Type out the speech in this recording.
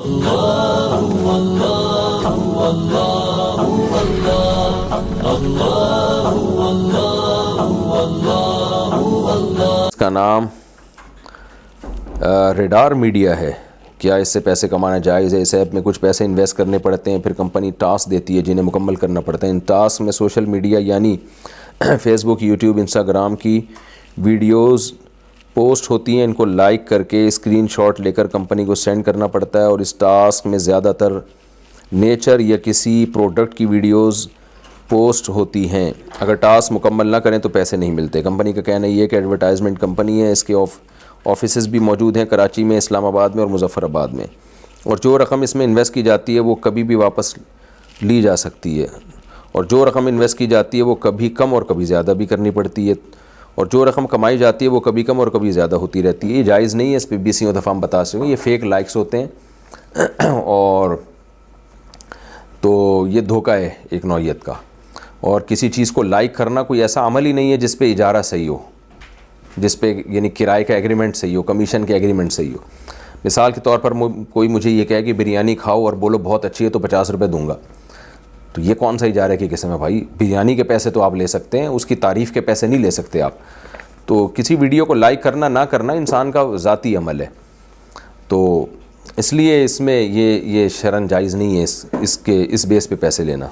اس کا نام radar media ہے. کیا اس سے پیسے کمانا جائز ہے؟ اس ایپ میں کچھ پیسے انویسٹ کرنے پڑتے ہیں، پھر کمپنی ٹاسک دیتی ہے جنہیں مکمل کرنا پڑتا ہے. ان ٹاسک میں سوشل میڈیا یعنی فیس بک، یوٹیوب، انسٹاگرام کی ویڈیوز پوسٹ ہوتی ہیں. ان کو لائک کر کے اسکرین شاٹ لے کر کمپنی کو سینڈ کرنا پڑتا ہے، اور اس ٹاسک میں زیادہ تر نیچر یا کسی پروڈکٹ کی ویڈیوز پوسٹ ہوتی ہیں. اگر ٹاسک مکمل نہ کریں تو پیسے نہیں ملتے. کمپنی کا کہنا یہ ہے کہ ایڈورٹائزمنٹ کمپنی ہے. اس کے آفیسز بھی موجود ہیں کراچی میں، اسلام آباد میں اور مظفر آباد میں، اور جو رقم اس میں انویسٹ کی جاتی ہے وہ کبھی بھی واپس لی جا سکتی ہے، اور جو رقم انویسٹ کی جاتی ہے وہ کبھی کم اور کبھی زیادہ بھی کرنی پڑتی ہے، اور جو رقم کمائی جاتی ہے وہ کبھی کم اور کبھی زیادہ ہوتی رہتی ہے. یہ جائز نہیں ہے، اس پہ 20 دفعہ ہم بتا سکیں. یہ فیک لائکس ہوتے ہیں، اور تو یہ دھوکہ ہے ایک نوعیت کا. اور کسی چیز کو لائک کرنا کوئی ایسا عمل ہی نہیں ہے جس پہ اجارہ صحیح ہو، جس پہ یعنی کرائے کا ایگریمنٹ صحیح ہو، کمیشن کے ایگریمنٹ صحیح ہو. مثال کے طور پر کوئی مجھے یہ کہے کہ بریانی کھاؤ اور بولو بہت اچھی ہے تو 50 روپے دوں گا، تو یہ کون سا اجارہ کی قسم ہے بھائی؟ بریانی کے پیسے تو آپ لے سکتے ہیں، اس کی تعریف کے پیسے نہیں لے سکتے آپ. تو کسی ویڈیو کو لائک کرنا نہ کرنا انسان کا ذاتی عمل ہے، تو اس لیے اس میں یہ شرعاً جائز نہیں ہے اس بیس پہ پیسے لینا.